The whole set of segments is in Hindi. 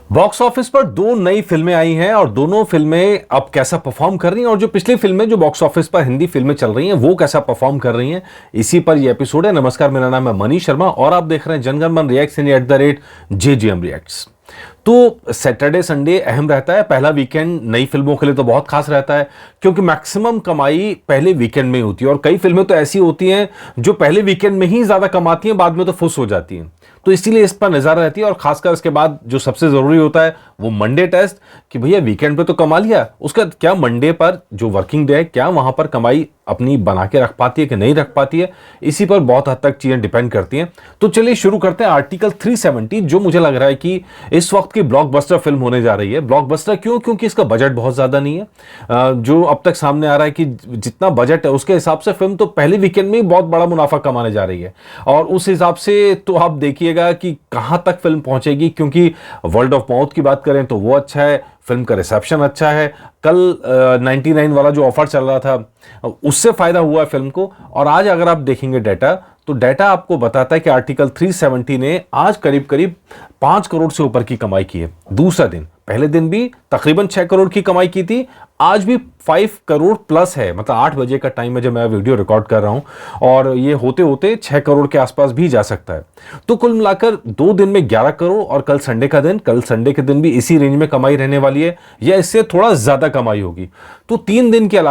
बॉक्स ऑफिस पर दो नई फिल्में आई हैं और दोनों फिल्में अब कैसा परफॉर्म कर रही हैं और जो पिछली फिल्में जो बॉक्स ऑफिस पर हिंदी फिल्में चल रही हैं वो कैसा परफॉर्म कर रही हैं, इसी पर ये एपिसोड है। नमस्कार, मेरा नाम है मनीष शर्मा और आप देख रहे हैं जनगण मन रिएक्ट्स @JGM रिएक्ट्स। तो सैटरडे संडे अहम रहता है। पहला वीकेंड नई फिल्मों के लिए तो बहुत खास रहता है क्योंकि मैक्सिमम कमाई पहले वीकेंड में ही होती है और कई फिल्में तो ऐसी होती हैं जो पहले वीकेंड में ही ज्यादा कमाती हैं, बाद में तो फुस हो जाती हैं। तो इसीलिए इस पर नजर रहती है और खासकर इसके बाद जो सबसे जरूरी होता है वो मंडे टेस्ट कि भैया वीकेंड पे तो कमा लिया, उसका क्या मंडे पर जो वर्किंग डे है क्या वहां पर कमाई अपनी बना के रख पाती है कि नहीं रख पाती है। इसी पर बहुत हद तक चीजें डिपेंड करती हैं। तो चलिए शुरू करते हैं आर्टिकल 370, जो मुझे लग रहा है कि इस वक्त की ब्लॉकबस्टर फिल्म होने जा रही है। ब्लॉकबस्टर क्यों? क्योंकि इसका बजट बहुत ज्यादा नहीं है। जो अब तक सामने आ रहा है कि जितना बजट है उसके हिसाब से फिल्म तो पहले वीकेंड में ही बहुत बड़ा मुनाफा कमाने जा रही है और उस हिसाब से तो आप देखिएगा कि कहां तक फिल्म पहुंचेगी। क्योंकि वर्ल्ड ऑफ माउथ की बात करें तो वो अच्छा है, फिल्म का रिसेप्शन अच्छा है। कल 99 वाला जो ऑफर चल रहा था उससे फायदा हुआ है फिल्म को। और आज अगर आप देखेंगे डाटा तो डाटा आपको बताता है कि आर्टिकल 370 ने आज करीब करीब 5 करोड़ से ऊपर की कमाई की है। दूसरा दिन, पहले दिन भी तकरीबन 6 करोड़ की कमाई की थी, आज भी 5 करोड़ प्लस है। मतलब 8 बजे का टाइम है जब मैं वीडियो रिकॉर्ड कर रहा हूं और ये होते होते 6 करोड़ के आसपास भी जा सकता है। तो कुल मिलाकर 2 दिन में 11 करोड़ और कल संडे का दिन, कल संडे के दिन भी इसी रेंज में कमाई रहने वाली है या इससे थोड़ा ज्यादा कमाई होगी। तो 3 दिन के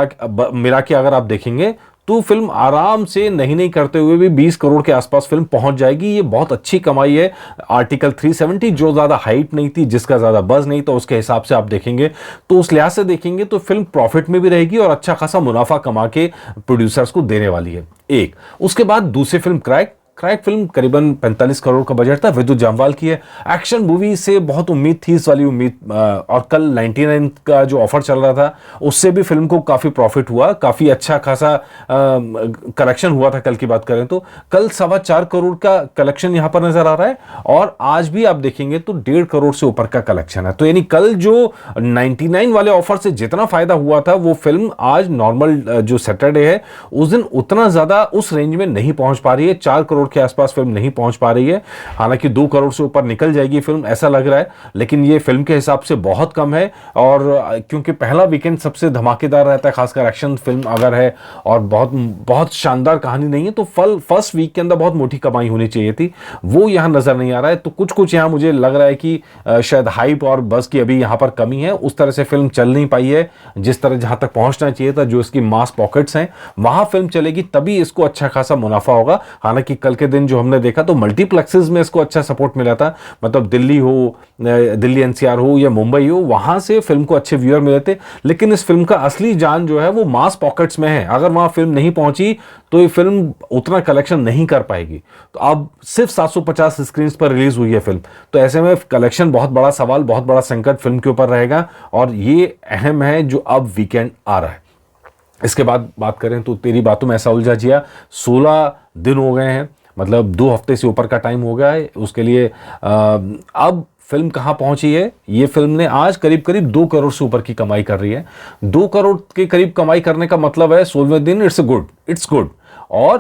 मिला के अगर आप देखेंगे तो फिल्म आराम से नहीं करते हुए भी 20 करोड़ के आसपास फिल्म पहुंच जाएगी। ये बहुत अच्छी कमाई है। आर्टिकल 370 जो ज्यादा हाइट नहीं थी, जिसका ज्यादा बज नहीं था, उसके हिसाब से आप देखेंगे तो उस लिहाज से देखेंगे तो फिल्म प्रॉफिट में भी रहेगी और अच्छा खासा मुनाफा कमा के प्रोड्यूसर्स को देने वाली है। एक उसके बाद दूसरी फिल्म क्रैक फिल्म करीबन 45 करोड़ का बजट था, विद्युत जामवाल की है। एक्शन मूवी से बहुत उम्मीद थी, इस वाली उम्मीद और कल 99 का जो ऑफर चल रहा था उससे भी फिल्म को काफी प्रॉफिट हुआ, काफी अच्छा खासा कलेक्शन हुआ था। कल की बात करें तो कल 4.25 करोड़ का कलेक्शन यहां पर नजर आ रहा है और आज भी आप देखेंगे तो 1.5 करोड़ से ऊपर का कलेक्शन है। तो यानी कल जो 99 वाले ऑफर से जितना फायदा हुआ था वो फिल्म आज नॉर्मल जो सैटरडे है उस दिन उतना ज्यादा उस रेंज में नहीं पहुंच पा रही है। 4 करोड़ के आसपास फिल्म नहीं पहुंच पा रही है। हालांकि 2 करोड़ से ऊपर निकल जाएगी फिल्म ऐसा लग रहा है, लेकिन ये फिल्म के हिसाब से बहुत कम है। और क्योंकि पहला वीकेंड सबसे धमाकेदार रहता है, खासकर एक्शन फिल्म अगर है और बहुत बहुत शानदार कहानी नहीं है तो फर्स्ट वीक के अंदर बहुत मोटी कमाई होनी चाहिए थी, वो यहां नजर नहीं आ रहा है। तो कुछ यहां मुझे लग रहा है कि शायद हाइप और बस की अभी यहां पर कमी है। उस तरह से फिल्म चल नहीं पाई है जिस तरह जहां तक पहुंचना चाहिए था, जो इसकी मास पॉकेट्स हैं वहां फिल्म चलेगी तभी इसको अच्छा खासा मुनाफा होगा। हालांकि कल के दिन जो हमने देखा तो मल्टीप्लेक्सेस में इसको अच्छा सपोर्ट मिला था। मतलब दिल्ली एनसीआर हो या मुंबई हो, वहां से फिल्म को अच्छे व्यूअर मिले थे। लेकिन इस फिल्म का असली जान जो है वो मास पॉकेट्स में है। अगर वहां फिल्म नहीं पहुंची तो ये फिल्म उतना कलेक्शन नहीं कर पाएगी। तो अब सिर्फ 750 स्क्रीन पर रिलीज हुई है फिल्म, तो ऐसे में कलेक्शन बहुत बड़ा सवाल, बहुत बड़ा संकट फिल्म के ऊपर रहेगा और ये अहम है जो अब वीकेंड आ रहा है। इसके बाद बात करें तो तेरी बातों में ऐसा उलझा जिया 16 दिन हो गए हैं, मतलब 2 हफ्ते से ऊपर का टाइम हो गया है उसके लिए। अब फिल्म कहां पहुंची है? ये फिल्म ने आज करीब करीब 2 करोड़ से ऊपर की कमाई कर रही है। 2 करोड़ के करीब कमाई करने का मतलब है 16वें दिन इट्स गुड। और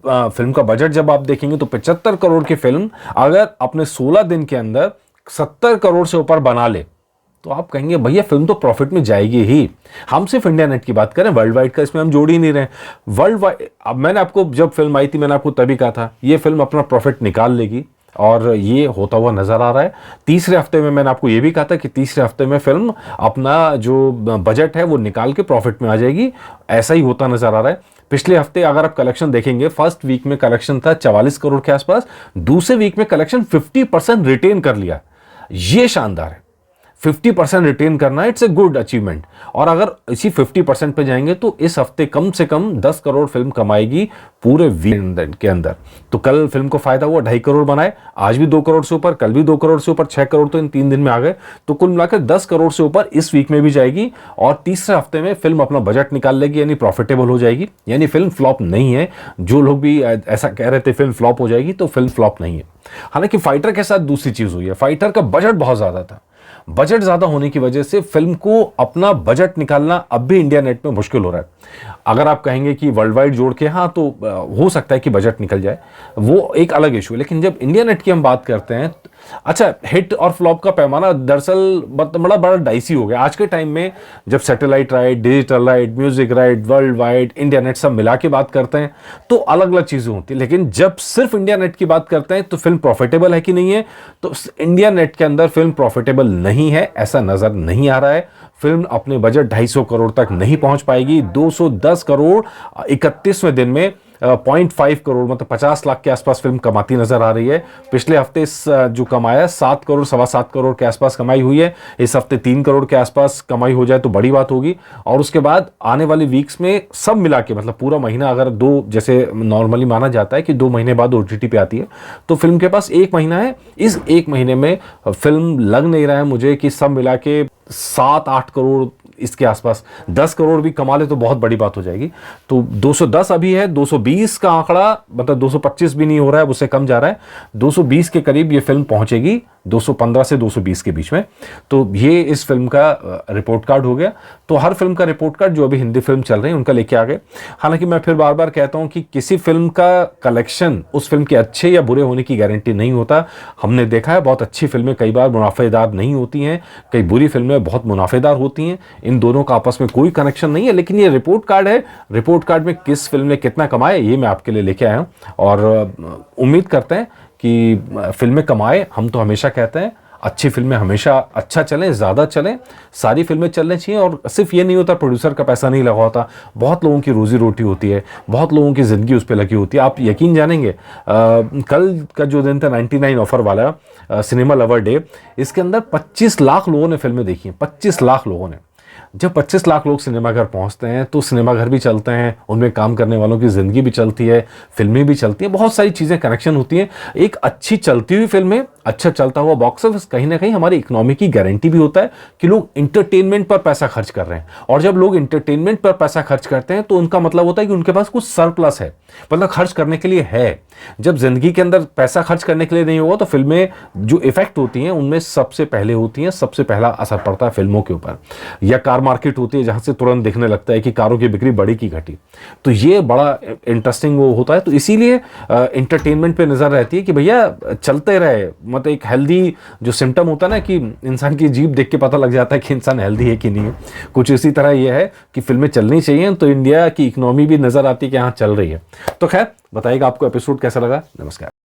फिल्म का बजट जब आप देखेंगे तो 75 करोड़ की फिल्म अगर अपने 16 दिन के अंदर 70 करोड़ से ऊपर बना ले तो आप कहेंगे भैया फिल्म तो प्रॉफिट में जाएगी ही। हम सिर्फ इंडिया नेट की बात करें, वर्ल्ड वाइड का इसमें हम जोड़ ही नहीं रहे। वर्ल्ड वाइड अब मैंने आपको जब फिल्म आई थी मैंने आपको तभी कहा था ये फिल्म अपना प्रॉफिट निकाल लेगी और ये होता हुआ नजर आ रहा है। तीसरे हफ्ते में मैंने आपको ये भी कहा था कि तीसरे हफ्ते में फिल्म अपना जो बजट है वो निकाल के प्रॉफिट में आ जाएगी। ऐसा ही होता नजर आ रहा है। पिछले हफ्ते अगर आप कलेक्शन देखेंगे, फर्स्ट वीक में कलेक्शन था 44 करोड़ के आसपास, दूसरे वीक में कलेक्शन 50% रिटेन कर लिया। ये शानदार है। 50% रिटेन करना इट्स ए गुड अचीवमेंट। और अगर इसी 50% पे जाएंगे तो इस हफ्ते कम से कम 10 करोड़ फिल्म कमाएगी पूरे वीकेंड के अंदर। तो कल फिल्म को फायदा हुआ, 2.5 करोड़ बनाए, आज भी 2 करोड़ से ऊपर, कल भी 2 करोड़ से ऊपर, 6 करोड़ तो इन 3 दिन में आ गए। तो कुल मिलाकर 10 करोड़ से ऊपर इस वीक में भी जाएगी और तीसरे हफ्ते में फिल्म अपना बजट निकाल लेगी, यानी प्रॉफिटेबल हो जाएगी। यानी फिल्म फ्लॉप नहीं है। जो लोग भी ऐसा कह रहे थे फिल्म फ्लॉप हो जाएगी, तो फिल्म फ्लॉप नहीं है। हालांकि फाइटर के साथ दूसरी चीज हुई है, फाइटर का बजट बहुत ज्यादा था। बजट ज्यादा होने की वजह से फिल्म को अपना बजट निकालना अब भी इंडिया नेट में मुश्किल हो रहा है। अगर आप कहेंगे कि वर्ल्ड वाइड जोड़ के हाँ तो हो सकता है कि बजट निकल जाए, वो एक अलग इशू है। लेकिन जब इंडिया नेट की हम बात करते हैं अच्छा, हिट और फ्लॉप का पैमाना दरअसल बड़ा डाइसी हो गया आज के टाइम में। जब satellite right, digital right, music right, world wide, India net सब मिला के बात करते हैं तो अलग अलग चीजें होती है। लेकिन जब सिर्फ इंडिया नेट की बात करते हैं तो फिल्म प्रॉफिटेबल है कि नहीं है, तो इंडिया नेट के अंदर फिल्म प्रॉफिटेबल नहीं है, ऐसा नजर नहीं आ रहा है। फिल्म अपने बजट 250 करोड़ तक नहीं पहुंच पाएगी। 210 करोड़ 31वें दिन में 0.5 करोड़ मतलब 50 लाख के आसपास फिल्म कमाती नजर आ रही है। पिछले हफ्ते जो कमाया 7 करोड़, 7.25 करोड़ के आसपास कमाई हुई है। इस हफ्ते 3 करोड़ के आसपास कमाई हो जाए तो बड़ी बात होगी। और उसके बाद आने वाली वीक्स में सब मिला के मतलब पूरा महीना, अगर दो, जैसे नॉर्मली माना जाता है कि 2 महीने बाद OTT पे आती है, तो फिल्म के पास 1 महीना है। इस 1 महीने में फिल्म लग नहीं रहा है मुझे कि सब मिला के 7-8 करोड़ इसके आसपास, 10 करोड़ भी कमा ले तो बहुत बड़ी बात हो जाएगी। तो 210 अभी है, 220 का आंकड़ा, मतलब 225 भी नहीं हो रहा है, उससे कम जा रहा है। 220 के करीब ये फिल्म पहुंचेगी, 215 से 220 के बीच में। तो ये इस फिल्म का रिपोर्ट कार्ड हो गया। तो हर फिल्म का रिपोर्ट कार्ड जो अभी हिंदी फिल्म चल रही है उनका लेके आ गए। हालांकि मैं फिर बार बार कहता हूं कि किसी फिल्म का कलेक्शन उस फिल्म के अच्छे या बुरे होने की गारंटी नहीं होता। हमने देखा है बहुत अच्छी फिल्में कई बार मुनाफेदार नहीं होती हैं, कई बुरी फिल्में बहुत मुनाफेदार होती हैं। इन दोनों का आपस में कोई कनेक्शन नहीं है। लेकिन ये रिपोर्ट कार्ड है, रिपोर्ट कार्ड में किस फिल्म ने कितना कमाया ये मैं आपके लिए लेके आया हूं। और उम्मीद करते हैं कि फिल्में कमाए। हम तो हमेशा कहते हैं अच्छी फिल्में हमेशा अच्छा चलें, ज़्यादा चलें, सारी फिल्में चलनी चाहिए। और सिर्फ ये नहीं होता प्रोड्यूसर का पैसा नहीं लगा होता, बहुत लोगों की रोजी रोटी होती है, बहुत लोगों की ज़िंदगी उस पर लगी होती है। आप यकीन जानेंगे कल का जो दिन था 99 ऑफर वाला सिनेमा लवर डे, इसके अंदर 25 लाख लोगों ने फिल्में देखी हैं, 25 लाख लोगों ने। जब 25 लाख लोग सिनेमाघर पहुंचते हैं तो सिनेमाघर भी चलते हैं, उनमें काम करने वालों की ज़िंदगी भी चलती है, फिल्में भी चलती हैं, बहुत सारी चीज़ें कनेक्शन होती हैं। एक अच्छी चलती हुई फिल्में, अच्छा चलता हुआ बॉक्स ऑफिस कहीं ना कहीं हमारी इकोनॉमी की गारंटी भी होता है कि लोग इंटरटेनमेंट पर पैसा खर्च कर रहे हैं। और जब लोग इंटरटेनमेंट पर पैसा खर्च करते हैं तो उनका मतलब होता है कि उनके पास कुछ सरप्लस है, मतलब खर्च करने के लिए है। जब जिंदगी के अंदर पैसा खर्च करने के लिए नहीं होगा तो फिल्में जो इफेक्ट होती हैं उनमें सबसे पहले होती हैं, सबसे पहला असर पड़ता है फिल्मों के ऊपर। या कार मार्केट होती है जहां से तुरंत दिखने लगता है कि कारों की बिक्री बढ़ी की घटी। तो ये बड़ा इंटरेस्टिंग वो होता है। तो इसीलिए एंटरटेनमेंट पे नजर रहती है कि भैया चलते रहे। मतलब एक हेल्दी जो सिम्टम होता है ना कि इंसान की जीभ देख के पता लग जाता है कि इंसान हेल्दी है कि नहीं है, कुछ इसी तरह ये है कि फिल्में चलनी चाहिए। तो इंडिया की इकोनॉमी भी नजर आती है कि यहाँ चल रही है। तो खैर बताइएगा आपको एपिसोड कैसा लगा। नमस्कार।